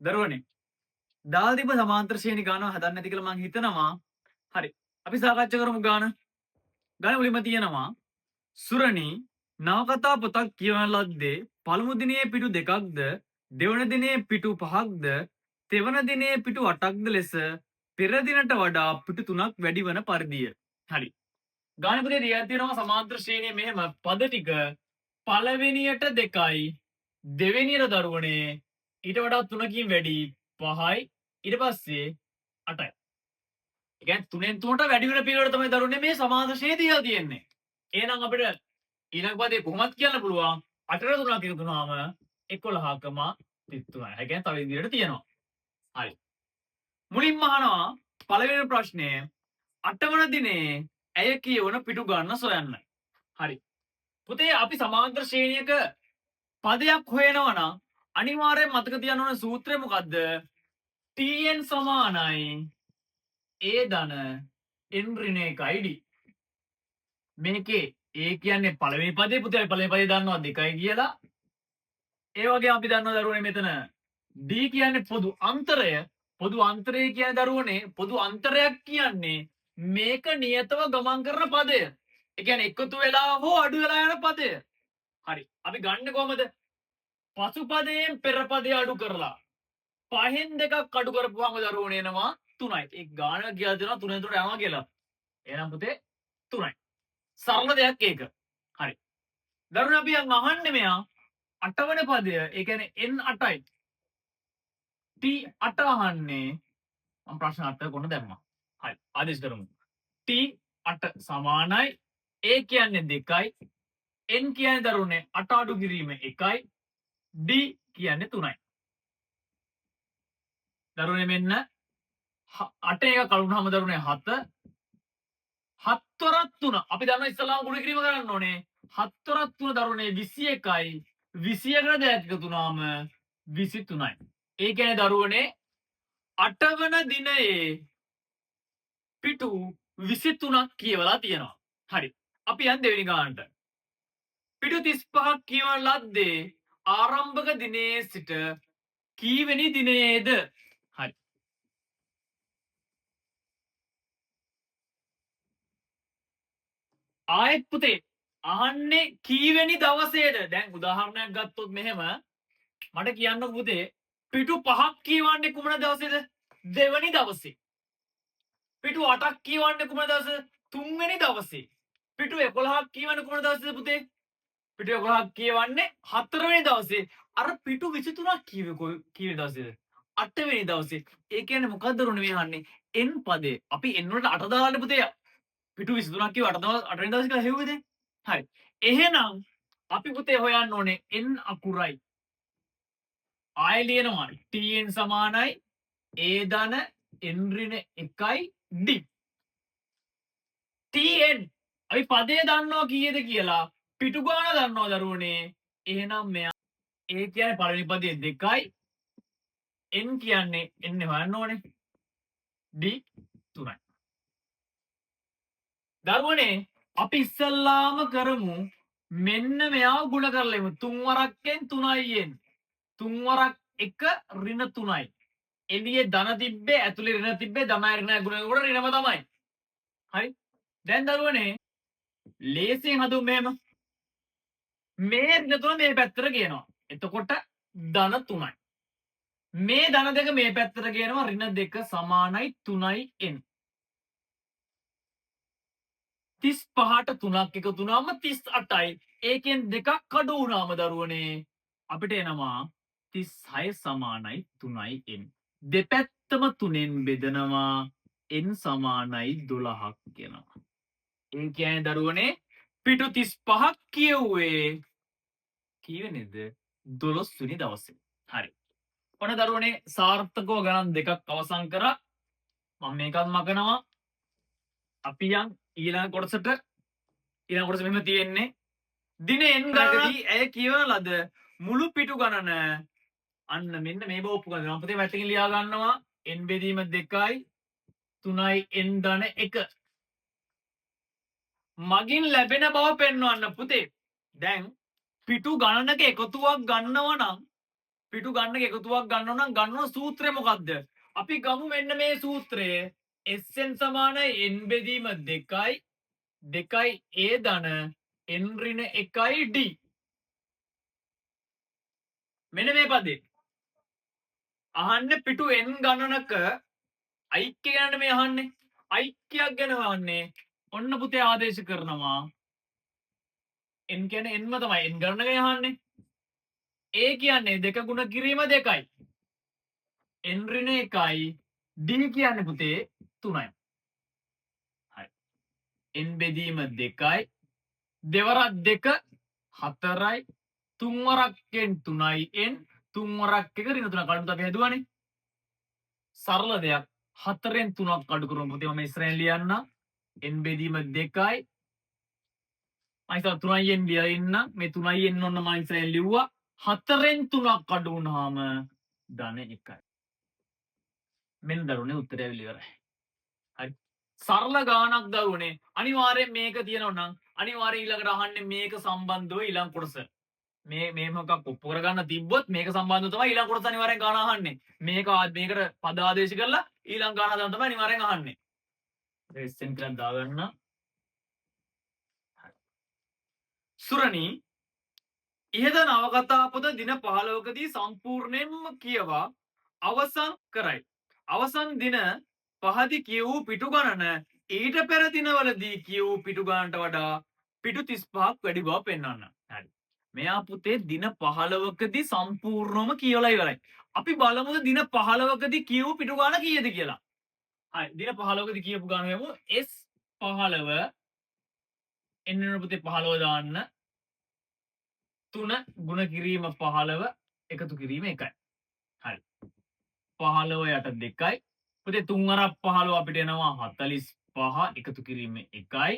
දරුවනේ දාල් තිබ්බ සමාන්තර ශ්‍රේණි ගානව හදන්න නැති කියලා මං හිතනවා. හරි. අපි සාකච්ඡා කරමු ගාන. ගාන මුලින්ම තියෙනවා සුරණි නවකතා පොතක් කියවන ලද්දේ පළමු දිනේ පිටු දෙකක්ද දෙවන දිනේ පිටු පහක්ද තෙවන දිනේ පිටු 8ක්ද ලෙස පෙර දිනට වඩා පිටු 3ක් වැඩි වන පරිදිය. හරි. ගාන පුතේ දියා තියෙනවා සමාන්තර ශ්‍රේණියේ මෙහෙම පද ටික පළවෙනියට 2යි දෙවෙනියට දරුවනේ ඊට වඩා 3කින් වැඩි 5යි ඊට පස්සේ 8යි. ඒ කියන්නේ 3න් 3ට වැඩි වෙන පිළිවෙල තමයි දරුවනේ මේ සමාන්තර ශ්‍රේණිය තියලා තියෙන්නේ. එහෙනම් අපිට ඊළඟ පදේ කොහොමද කියන්න පුළුවන් 8ට 3ක් එකතු වුණාම 11කම 33යි. ඒ කියන්නේ තව ඉදිරියට තියෙනවා. හරි. මුලින්ම අහනවා පළවෙනි ප්‍රශ්නය 8 වන දිනේ ඇය කියවන පිටු ගන්න සොයන්න. හරි. පුතේ අපි සමාන්තර ශ්‍රේණියක පදයක් හොයනවා නම් අනිවාර්යෙන් මතක තියාගන්න ඕන සූත්‍රය මොකද්ද? tn සමානයි a ධන n ඍණ 1යි d. මේකේ a කියන්නේ පළවෙනි පදේ පුතේ අපි පළවෙනි පදේ දන්නවා 2යි කියලා. ඒ වගේම අපි දන්නවා දරුවනේ මෙතන d කියන්නේ පොදු අන්තරය. පොදු අන්තරය කියන්නේ දරුවනේ පොදු අන්තරයක් කියන්නේ මේක නියතව ගමන් කරන පදය. ඒ කියන්නේ එකතු වෙලා හෝ අඩු වෙලා යන පදය. හරි. අපි ගන්න කොහමද? පසු පදයෙන් පෙර පදය අඩු කරලා 5න් 2ක් අඩු කරපුවාම දරුවනේ එනවා 3යි. ඒ ගාන කියලා දෙනවා 3න් 3ට යනවා කියලා. එහෙනම් පුතේ 3යි. සරල දෙයක් ඒක. හරි. දරුවනේ අපි අහන්නේ මෙයා 8 වෙනි පදය. ඒ කියන්නේ n8යි. t8 අහන්නේ මම ප්‍රශ්න 8 කොහොමද දැම්මා. හරි. ආදේශ කරමු. t8 සමානයි a කියන්නේ 2යි n කියන්නේ දරුවනේ 8 අඩු කිරීම 1යි d කියන්නේ 3යි. දරුවනේ මෙන්න 8 එක කලුනහම දරුවනේ 7 7 වරක් 3 අපි දන්නවා ඉස්සලාම ගුණ කිරීම කරන්න ඕනේ 7 වරක් 3 දරුවනේ 21යි 21කට දෙයක් එකතු වුණාම 23යි. ඒ කියන්නේ දරුවනේ 8 වන දිනයේ පිටු 23ක් කියවලා තියෙනවා. හරි. අපි යන් දෙවෙනි ගානට. පිටු 35ක් කියවන ලද්දේ ආරම්භක දිනයේ සිට කීවෙනි දිනයේද? හරි. ආයෙත් පුතේ අහන්නේ කීවෙනි දවසේද? දැන් උදාහරණයක් ගත්තොත් මෙහෙම මට කියන්නකො පුතේ පිටු 5ක් කියවන්නේ කුමන දවසේද? දෙවනි දවසේ. පිටු 8ක් කියවන්නේ කුමන දවසේද? තුන්වෙනි දවසේ. පිටු 11ක් කියවන්නේ කුමන දවසේද පුතේ? පිටු 11ක් කියවන්නේ 4 වෙනි දවසේ. අර පිටු 23ක් කීවෙනි දවසේද? 8 වෙනි දවසේ. ඒ කියන්නේ මොකද්ද රුණ මේ අහන්නේ? n පදේ. අපි n වලට 8 දාලානේ පුතේ. පිටු 23ක් කිව්ව 8 වෙනි දවසේ කියලා හෙව්වේද? හරි. එහෙනම් අපි පුතේ හොයන්න ඕනේ n අකුරයි. ආයෙ ලියනවා tn සමානයි a ධන n ඍණ 1යි d. tn අපි පදේ දන්නවා කීයද කියලා පිටු ගාන දන්නවා දරුවනේ. එහෙනම් මෙයා a කියන්නේ පළවෙනි පදේ 2යි n කියන්නේ n හොයන්න ඕනේ d 3යි. දරුවනේ අපි ඉස්සල්ලාම කරමු මෙන්න මෙයා ගුණ කරලෙමු 3 වරක්ෙන් 3යි n 3 වරක් 1 ඍණ 3යි. එළියේ ධන තිබ්බේ ඇතුලේ ඍණ තිබ්බේ ධමයි ඍණයි ගුණ කරනකොට ඍණම තමයි. හරි. දැන් දරුවනේ ලේසියෙන් හදුමු මෙහෙම. මේ ඍණ 3 මේ පැත්තට ගේනවා. එතකොට ධන 3යි. මේ ධන දෙක මේ පැත්තට ගේනවා ඍණ 2 සමානයි 3යි n. 35ට 3ක් එකතු වුණාම 38යි. ඒකෙන් දෙකක් අඩු වුණාම දරුවනේ අපිට එනවා 36 සමානයි 3යි n. දෙපැත්තම 3ෙන් බෙදනවා n සමානයි 12ක් කියනවා. ඒ කියන්නේ දරුවනේ පිටු 35ක් කියුවේ කීවෙනිද? 12 වෙනි දවසේ. හරි. ඔන්න දරුවනේ සාර්ථකව ගණන් දෙකක් අවසන් කරා. මම මේකත් මකනවා. අපි යන් ඊළඟ කොටසට. ඊළඟ කොටස මෙහෙම තියෙන්නේ දින n ගණනදී ඇය කියවන ලද මුළු පිටු ගණන අන්න මෙන්න මේ බව ඔප්පු කරනවා. පුතේ පැත්තකින් ලියා ගන්නවා n බෙදීම 2යි 3යි n ධන 1. මගින් ලැබෙන බව පෙන්වන්න පුතේ. දැන් පිටු ගණනක එකතුවක් ගන්නවා නම් පිටු ගන්න එකතුවක් ගන්න නම් ගන්න සූත්‍රය මොකක්ද? අපි ගමු මෙන්න මේ සූත්‍රය. Sn සමාන n බෙදීම 2යි 2යි a ධන n ඍණ 1යි d. මෙන්න මේ පදේ. අහන්නේ පිටු n ගණනක ඓක්‍ය ගැන මේ අහන්නේ. ඓක්‍යයක් ගැන අහන්නේ. ඔන්න පුතේ ආදේශ කරනවා. n කියන්නේ nම තමයි. n ගණනක අහන්නේ. a කියන්නේ දෙක ගුණ කිරීම 2යි. n ඍණ 1යි. d කියන්නේ පුතේ 3යි. හරි. n බෙදීම 2යි. දෙවරක් 2 4යි. තුන් වරක්ෙන් 3යි n. තුන් වරක් 1 ඍණ 3 කඩුත් අපි හදුවානේ. සරල දෙයක්. 4ෙන් 3ක් අඩු කරමු පුතේ මම ඉස්සරහින් ලියන්න. n බෙදීම 2යි. මම ඉතින් 3යි n ලියලා ඉන්න. මේ 3යි n ඔන්න මම ඉස්සරහින් ලිව්වා. 4ෙන් 3ක් අඩු වුණාම ධන 1යි. මෙන්න දරුවනේ උත්තරය ඉවරයි. හරි. සරල ගානක් දරුවනේ. අනිවාර්යෙන් මේක තියෙනවා නම් අනිවාර්යෙන් ඊළඟට අහන්නේ මේක සම්බන්ධව ඊළඟ කොටස. මේ මොකක් ඔප්පු කරගන්න තිබ්බොත් මේක සම්බන්ධව තමයි ඊළඟ කොටස අනිවාර්යෙන් ගාන අහන්නේ. මේකට පද ආදේශ කරලා ඊළඟ ගාන හදන්න තමයි අනිවාර්යෙන් අහන්නේ. රෙස්ටෙන් කියලා දාගන්න. සුරණී ඉහත නවකතා පොත දින 15කදී සම්පූර්ණයෙන්ම කියවා අවසන් කරයි. අවසන් දින 5දී කියවූ පිටු ගණන ඊට පෙර දිනවලදී කියවූ පිටු ගණනට වඩා පිටු 35ක් වැඩි බව පෙන්වන්න. හරි. මෙයා පුතේ දින 15කදී සම්පූර්ණවම කියවලා ඉවරයි. අපි බලමු දින 15කදී කියවූ පිටු ගණන කීයද කියලා. හරි. දින 15කදී කියපු ගණන යමු S15 එන්න පුතේ 15 දාන්න. 3 ගුණ කිරීම 15 එකතු කිරීම 1යි. හරි. 15 යට 2යි. පුතේ 3 අරක් 15 අපිට එනවා 45 එකතු කිරීම 1යි.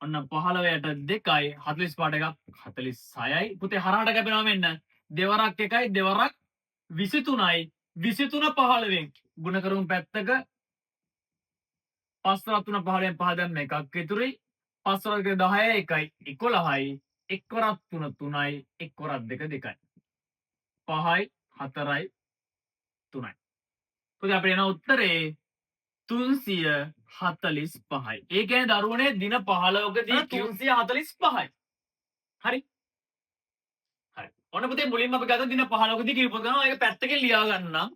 ඔන්න 15 යට 2යි 45ට එකක් 46යි. පුතේ හරහට කැපෙනවා මෙන්න. දෙවරක් 1යි දෙවරක් 23යි. 23 15න් ගුණ කරමු පැත්තක. 5 3 15න් 5 දැම්ම එකක් ඉතුරුයි. 5 වරක් 10යි 1යි 11යි. 1 වරක් 3 3යි 1 වරක් 2 2යි. 5යි 4යි 3යි. පුතේ අපිට එන උත්තරේ 345යි. ඒ කියන්නේ දරුවනේ දින 15කදී 345යි. හරි. හරි. ඔන්න පුතේ මුලින්ම අපි ගත්ත දින 15කදී කියපු ගමන් ඒක පැත්තකින් ලියා ගන්නම්.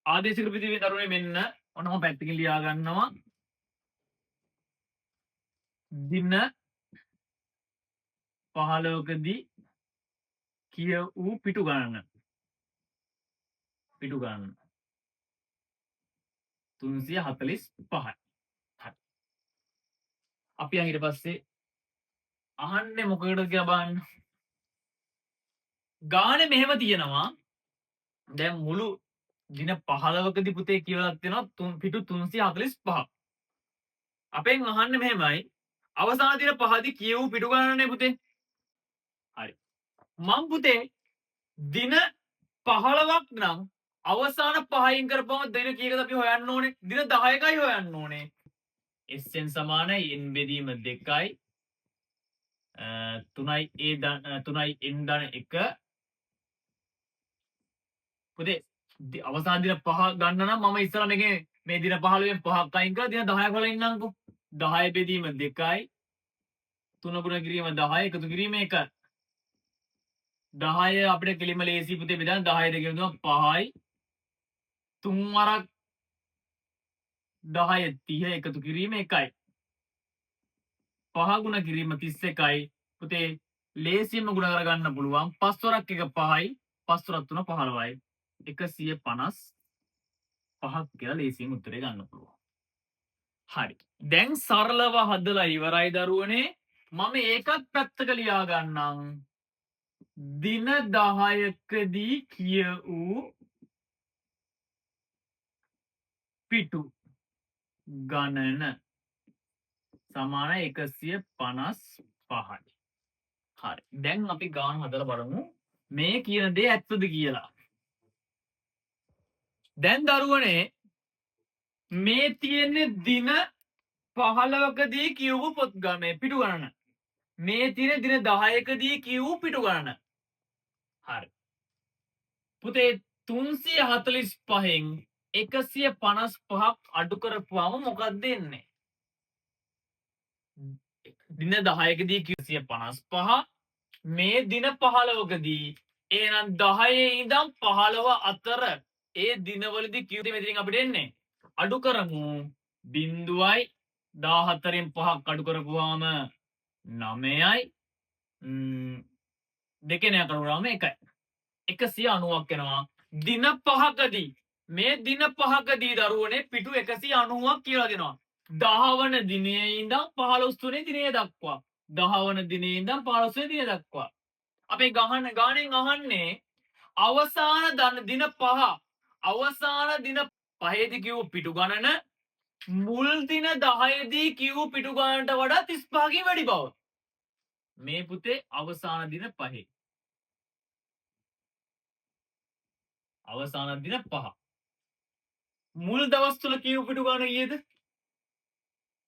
ආදේශික ප්‍රතිවිරුද්ධ දරුවනේ මෙන්න ඔන්න මම පැත්තකින් ලියා ගන්නවා. දින 15කදී කියවූ පිටු ගණන. පිටු ගණන 345යි. හරි. අපි ඊට පස්සේ අහන්නේ මොකකටද කියලා බලන්න. ගානේ මෙහෙම තියෙනවා. දැන් මුළු දින 15කදී පුතේ කියවලා තියෙනවා පිටු 345ක්. අපෙන් අහන්නේ මෙහෙමයි. අවසාන දින 5දී කියවූ පිටු ගණනනේ පුතේ. හරි. මම පුතේ දින 15ක් නම් අවසාන 5යින් කරපුවම දින කීයකද අපි හොයන්න ඕනේ? දින 10කයි හොයන්න ඕනේ. Sn සමාන n බෙදීම 2යි 3යි n ධන 1. පුතේ අවසාන දින 5 ගන්න නම් මම ඉස්සලා මේ දින 15න් 5ක් අයින් කරලා දින 10ක් වල ඉන්නම්කෝ. 10 බෙදීම 2යි 3 ගුණ කිරීම 10 එකතු කිරීම 1. 10 අපිට කෙලිම ලේසි පුතේ බෙදන්න 10 දෙකෙන් දුන්නා 5යි 3 වරක් 10 30 එකතු කිරීම 1යි. 5 ගුණ කිරීම 31යි. පුතේ ලේසියෙන්ම ගුණ කරගන්න පුළුවන්. 5 වරක් 1 5යි 5 වරක් 3 15යි. 155ක් කියලා ලේසියෙන් උත්තරේ ගන්න පුළුවන්. හරි. දැන් සරලව හදලා ඉවරයි දරුවනේ. මම ඒකත් පැත්තක ලියා ගන්නම්. දින 10කදී කියවූ පිටු ගණන සමාන 155යි. හරි. දැන් අපි ගාන හදලා බලමු මේ කියන දේ ඇත්තද කියලා. දැන් දරුවනේ මේ තියෙන්නේ දින 15කදී කියවූ පොත් ගණනේ පිටු ගණන. මේ තියෙන දින 10කදී කියවූ පිටු ගණන. හරි. පුතේ 345න් 155ක් අඩු කරපුවාම මොකක්ද එන්නේ? දින 10කදී 155 මේ දින 15කදී එහෙනම් 10 ඉඳන් 15 අතර ඒ දිනවලදී කිව්ද මෙතනින් අපිට එන්නේ? අඩු කරමු 0.14න් 5ක් අඩු කරපුවාම 9යි දෙකෙන් කරපුවාම 1යි 190ක් එනවා දින 5කදී මේ දින 5කදී දරුවනේ පිටු 190ක් කියලා දෙනවා 10 වන දිනේ ඉඳන් 15 වෙනි දිනේ දක්වා 10 වන දිනේ ඉඳන් 15 වෙනි දිනේ දක්වා අපේ ගානෙන් අහන්නේ අවසාන දින 5 අවසාන දින 5ේදී කියූ පිටු ගණන මුල් දින 10ේදී කියූ පිටු ගණනට වඩා 35කින් වැඩි බව. මේ පුතේ අවසාන දින 5. අවසාන දින 5. මුල් දවස් තුල කියූ පිටු ගණන කීයද?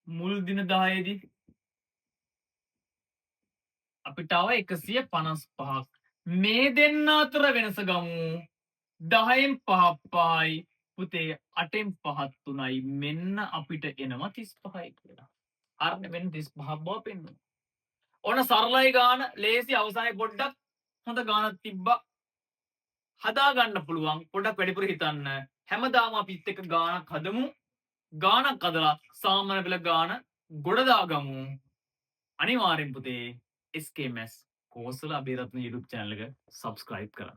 මුල් දින 10ේදී අපිට ආව 155ක්. මේ දෙන්න අතර වෙනස ගමු. 10න් 5ක් පහයි පුතේ 8න් 5ක් 3යි මෙන්න අපිට එනවා 35යි කියලා. හරිනේ මෙන්න 35ක් බව පෙන්වනවා. ඔන්න සරලයි ගාන ලේසි අවසානයේ පොඩ්ඩක් හොඳ ගානක් තිබ්බා. හදා ගන්න පුළුවන් පොඩ්ඩක් වැඩිපුර හිතන්න. හැමදාම අපිත් එක්ක ගානක් හදමු. ගානක් හදලා සාමාන්‍ය පෙළ ගාන ගොඩ දාගමු. අනිවාර්යෙන් පුතේ SKMS Kosala Abeyratne YouTube channel එක subscribe කරන්න.